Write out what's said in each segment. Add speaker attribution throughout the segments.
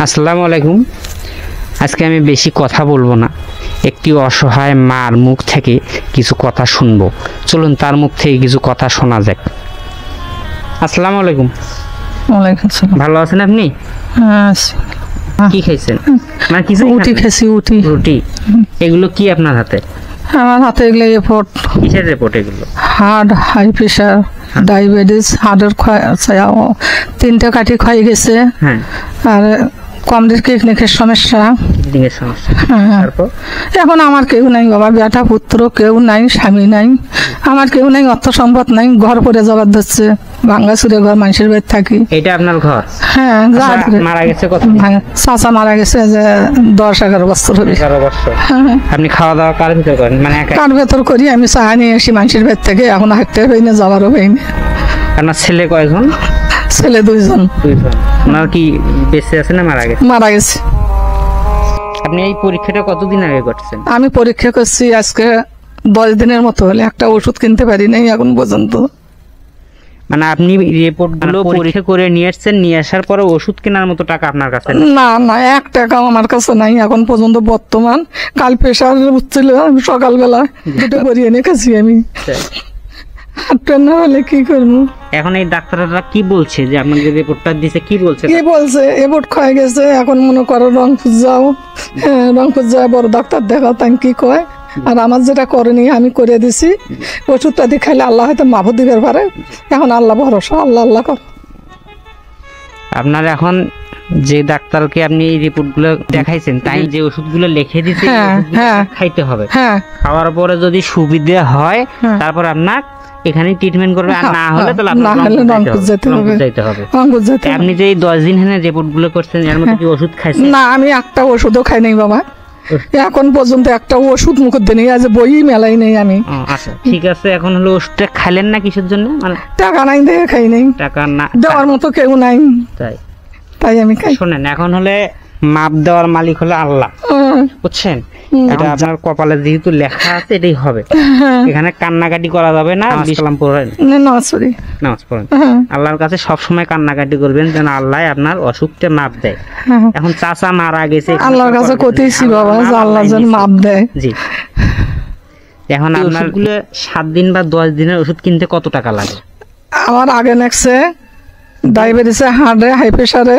Speaker 1: আসসালামু আলাইকুম। আজকে আমি বেশি কথা বলবো না, একটি অসহায় মার মুখ থেকে কিছু কথা শুনবো। চলুন তার মুখ থেকে কিছু কথা শোনা যাক। আসসালামু আলাইকুম।
Speaker 2: ওয়ালাইকুম আসসালাম।
Speaker 1: ভালো আছেন আপনি?
Speaker 2: হ্যাঁ।
Speaker 1: কি খাইছেন? মানে কিছু
Speaker 2: রুটি খেয়েছি।
Speaker 1: রুটি। এগুলো কি আপনার হাতে?
Speaker 2: আমার হাতে এগুলো রিপোর্ট।
Speaker 1: কিসের রিপোর্ট এগুলো?
Speaker 2: হার্ট, হাই প্রেশার, ডায়াবেটিস, হার্টের তিনটা কাঠি ক্ষয়ে গেছে।
Speaker 1: হ্যাঁ।
Speaker 2: আর কমরের কিডনির সমস্যা।
Speaker 1: কিডনির সমস্যা।
Speaker 2: হ্যাঁ।
Speaker 1: তারপর
Speaker 2: এখন আমার কেউ নাই বাবা, বেটা পুত্র কেউ নাই, স্বামী নাই, আমার কেউ নাই, অর্থ সম্পদ নাই, ঘর পরে জবাব ধরছে, ভাঙ্গা চুরে ঘর, মানুষের বাড়ি থাকি।
Speaker 1: এটা আপনার ঘর?
Speaker 2: হ্যাঁ।
Speaker 1: মারা গেছে কত?
Speaker 2: চাচা মারা গেছে যে 10-11 বছর হবে।
Speaker 1: 11 বছর।
Speaker 2: হ্যাঁ।
Speaker 1: আপনি খাওয়া দাওয়া কার ভিতর করেন? মানে
Speaker 2: কার ভেতর করি আমি, চা নিয়ে আসি মানুষের বাড়ি থেকে। এখন হাঁটতে হই না, যাবারও হই না।
Speaker 1: আপনার ছেলে কয়জন?
Speaker 2: ছেলে 2জন।
Speaker 1: 2জন। ওনার কি বেঁচে আছে না মারা গেছে?
Speaker 2: মারা গেছে।
Speaker 1: আপনি এই পরীক্ষাটা কতদিন আগে করছেন?
Speaker 2: আমি পরীক্ষা করছি আজকে 10 দিনের মতো হলে, একটা ওষুধ কিনতে পারি নাই এখন পর্যন্ত।
Speaker 1: মানে আপনি রিপোর্ট গুলো পরীক্ষা করে নিয়ে আসছেন, নিয়ে আসার পরে ওষুধ কেনার মতো টাকা আপনার কাছে নেই?
Speaker 2: না, 1 টাকাও আমার কাছে নাই এখন পর্যন্ত। বর্তমান কাল প্রেশার উঠছিল, সকালবেলা দুটো করিয়ে এনে খাচ্ছি আমি। হাঁটতে না হলে কি করবো?
Speaker 1: এখন এই ডাক্তাররা কি বলছে যে আপনাকে রিপোর্টটা দিছে? কি বলছে?
Speaker 2: রিপোর্ট ক্ষয়ে গেছে। এখন মনে করো রংপুর যাও, রংপুর যাও বড় ডাক্তার দেখাও, তাই কি কয়। আর আমার যেটা করেনি আমি করে দিছি। ওষুধটা দিয়ে খাইলে আল্লাহ হয়তো মাফ দিতে পারে। এখন আল্লাহ ভরসা, আল্লাহ আল্লাহ কর।
Speaker 1: আপনার এখন যে ডাক্তারকে আপনি এই রিপোর্টগুলো দেখাইছেন, তাই যে ওষুধগুলো লিখে দিছে খাইতে হবে। খাওয়ার পরে যদি সুবিধা হয় তারপর আপনার এখানে ট্রিটমেন্ট করবে, আর না হলে তাহলে রংপুর যেতে হবে। আপনি যে 10 দিন এখানে রিপোর্টগুলো করছেন, এর মধ্যে কি ওষুধ খাইছেন?
Speaker 2: না, আমি একটা ওষুধও খাই নাই বাবা, এখন পর্যন্ত একটা ওষুধ মুখে দিই, আজ বই মেলাই নেই আমি।
Speaker 1: আচ্ছা ঠিক আছে। এখন হলো ওষুধটা খাইলেন না কিসের জন্য? মানে
Speaker 2: টাকা নাই দেখে খাই নাই।
Speaker 1: টাকা না
Speaker 2: দেওয়ার মতো কেউ নাই, তাই আমি খাই।
Speaker 1: শোনেন, এখন হলে মাপ দেওয়ার মালিক হলো আল্লাহ, বুঝছেন? এটা আপনার কপালে যেহেতু লেখা আছে এটাই হবে। এখানে কান্নাকাটি করা যাবে না। সালাম পড়েন, নামাজ পড়েন। আল্লাহর কাছে সবসময় কান্নাকাটি করবেন যেন আল্লাহ আপনার অসুখটা মাপ দেয়। এখন চাচা মারা গেছে,
Speaker 2: আল্লাহর কাছে কইতেছি বাবা যে আল্লাহ যেন মাপ দেয়।
Speaker 1: জি। এখন আপনার 7 দিন বা 10 দিনের ওষুধ কিনতে কত টাকা লাগে?
Speaker 2: আমার আগে নেক্সে ডায়াবেটিসে, হার্টে, হাই প্রেশারে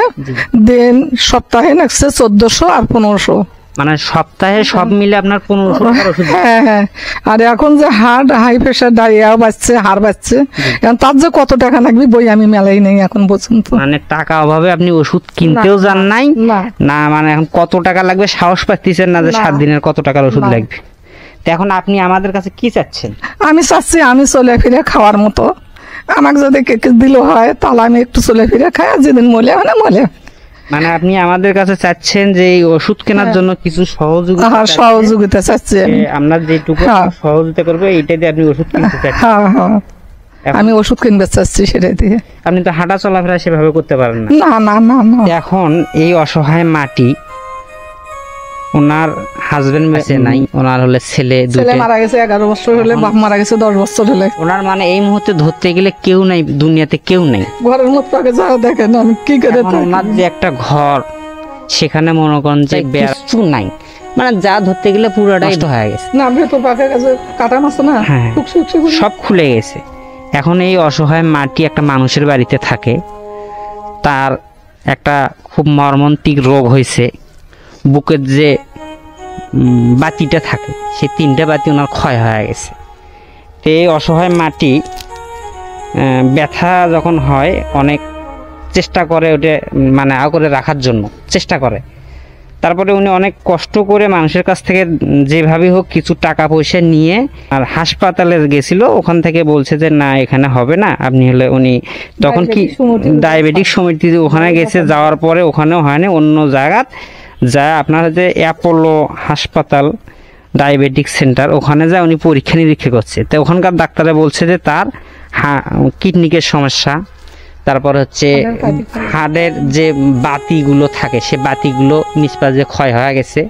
Speaker 2: দিন সপ্তাহে নেক্সে 1400 আর 1500।
Speaker 1: মানে সপ্তাহে সব মিলে আপনার 1500 টাকার ওষুধ?
Speaker 2: হ্যাঁ। আর এখন যে হার্ট, হাই প্রেশার, ডায়াও বাড়ছে, হাড় বাড়ছে, এখন তার যে কত টাকা লাগবে বই আমি মেলাই নেই এখন পর্যন্ত।
Speaker 1: মানে টাকা অভাবে আপনি ওষুধ কিনতেও যান নাই না? মানে এখন কত টাকা লাগবে সাহস পাচ্ছেন না যে 7 দিনের কত টাকার ওষুধ লাগবে? তো এখন আপনি আমাদের কাছে কি চাচ্ছেন? আমি
Speaker 2: চাচ্ছি আমি চলে ফিরে খাওয়ার মতো। আমাকে যদি দিল হয় তাহলে আমি একটু চলে ফিরে খাই, আর যেদিন মলে হয় না মলে।
Speaker 1: মানে আপনি আমাদের কাছে চাচ্ছেন যে এই ওষুধ কেনার জন্য কিছু
Speaker 2: সহযোগিতা চাচ্ছি।
Speaker 1: আমরা যেটুকু সহযোগিতা করবো এইটা দিয়ে আপনি ওষুধ কিনতে চাচ্ছেন?
Speaker 2: আমি ওষুধ কিনতে চাচ্ছি সেটাই দিয়ে।
Speaker 1: আপনি তো হাঁটা চলাফেরা সেভাবে করতে পারেন
Speaker 2: না।
Speaker 1: এখন এই অসহায় মাটি, ওনার হাজবেন্ড বেঁচে নাই, ওনার হলে ছেলে
Speaker 2: মারা গেছে 11 বছর হলে, বাপ মারা গেছে 10 বছর হলে।
Speaker 1: ওনার মানে এই মুহূর্তে ধরতে গেলে কেউ নাই দুনিয়াতে, কেউ নাই।
Speaker 2: ঘরের মধ্যে আগে যা দেখেন আমি কি করে।
Speaker 1: ওনার যে একটা ঘর, সেখানে মনে করেন যে কিছু নাই, মানে যা ধরতে গেলে পুরোটাই নষ্ট হয়ে গেছে।
Speaker 2: না, ভেতর পাকে গেছে, কাটা মাছ না,
Speaker 1: সব খুলে গেছে। এখন এই অসহায় মাটি একটা মানুষের বাড়িতে থাকে, তার একটা খুব মর্মান্তিক রোগ হয়েছে। বুকের যে বাতিটা থাকে, সেই 3টে বাতি ওনার ক্ষয় হয়ে গেছে। তো এই অসহায় মাটি ব্যথা যখন হয় অনেক চেষ্টা করে ওটা মানে করে রাখার জন্য চেষ্টা করে। তারপরে উনি অনেক কষ্ট করে মানুষের কাছ থেকে যেভাবে হোক কিছু টাকা পয়সা নিয়ে আর হাসপাতালে গেছিল। ওখান থেকে বলছে যে না, এখানে হবে না, আপনি হলে উনি তখন কি ডায়াবেটিক সমিতি ওখানে গেছে। যাওয়ার পরে ওখানেও হয়নি, অন্য জায়গায় যা আপনার যে অ্যাপোলো হাসপাতাল ডায়াবেটিক সেন্টার, ওখানে যা উনি পরীক্ষা নিরীক্ষা করছে। তো ওখানকার ডাক্তারে বলছে যে তার কিডনিকের সমস্যা, তারপর হচ্ছে হাড়ের যে বাতিগুলো থাকে সে বাতিগুলো নিষ্পাজে ক্ষয় হয়ে গেছে।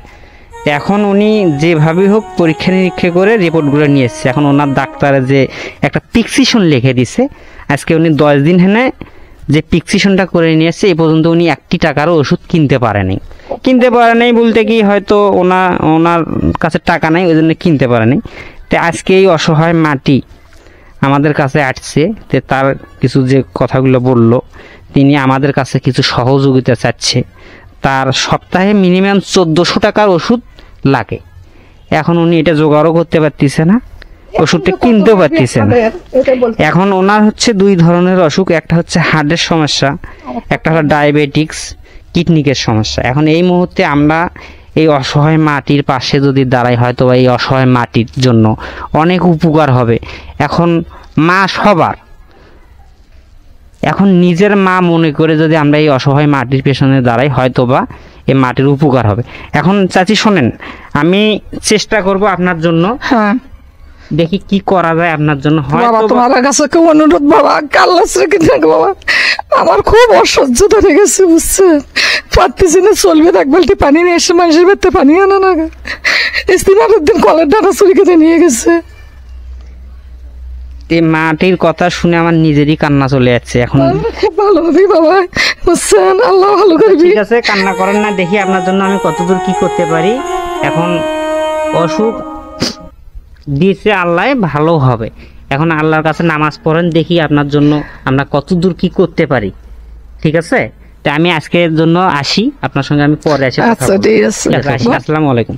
Speaker 1: এখন উনি যেভাবে হোক পরীক্ষা নিরীক্ষা করে রিপোর্টগুলো নিয়ে এসছে। এখন ওনার ডাক্তারে যে একটা প্রেসক্রিপশন লিখে দিছে, আজকে উনি 10 দিন হেনে যে প্রেসক্রিপশনটা করে নিয়েছে এই পর্যন্ত উনি 1 টাকারও ওষুধ কিনতে পারেনি। বলতে কি হয়তো ওনার কাছে টাকা নাই, ওই জন্য কিনতে পারেনি। তো আজকে এই অসহায় মাটি আমাদের কাছে আসছে, তো তার কিছু যে কথাগুলো বলল, তিনি আমাদের কাছে কিছু সহযোগিতা চাচ্ছে। তার সপ্তাহে মিনিমাম 1400 টাকার ওষুধ লাগে। এখন উনি এটা জোগাড়ও করতে পারতেছে না, ওষুধটা কিনতেও পারতেছে না। এখন ওনার হচ্ছে 2 ধরনের অসুখ, একটা হচ্ছে হার্টের সমস্যা, একটা হলো ডায়াবেটিক্স, কিডনিকের সমস্যা। এখন এই মুহূর্তে আমরা এই অসহায় মাটির পাশে যদি দাঁড়াই, হয়তো এই অসহায় মাটির জন্য অনেক উপকার হবে। এখন মা সবার, এখন নিজের মা মনে করে যদি আমরা এই অসহায় মাটির পেছনে দাঁড়াই, হয়তোবা এই মাটির উপকার হবে। এখন চাচি শোনেন, আমি চেষ্টা করব আপনার জন্য,
Speaker 2: হ্যাঁ
Speaker 1: দেখি কি করা যায় আপনার জন্য।
Speaker 2: বাবা
Speaker 1: হয়তো
Speaker 2: তোমার কাছে কেউ অনুরোধ বাবা, কাল্লা রেখে থাকো বাবা, আমার খুব অসহ্য ধরে গেছে বুঝছেন, পারতেছি না, চলবে না। এক বালতি পানি নিয়ে এসে মানুষের বেড়তে পানি আনা না, ইস্তিমারের দিন কলের ডাটা চুরি কেটে নিয়ে গেছে।
Speaker 1: এই মাটির কথা শুনে আমার নিজেরই কান্না চলে যাচ্ছে। এখন
Speaker 2: খুব ভালো হবে বাবা বুঝছেন, আল্লাহ ভালো করবি।
Speaker 1: ঠিক আছে, কান্না করেন না, দেখি আপনার জন্য আমি কতদূর কি করতে পারি। এখন অসুখ দিয়েছে আল্লাহ, ভালো হবে। এখন আল্লাহর কাছে নামাজ পড়েন, দেখি আপনার জন্য আমরা কতদূর কি করতে পারি। ঠিক আছে, তা আমি আজকের জন্য আসি, আপনার সঙ্গে আমি পরে আসি।
Speaker 2: আচ্ছা ঠিক আছে,
Speaker 1: আসসালামু আলাইকুম।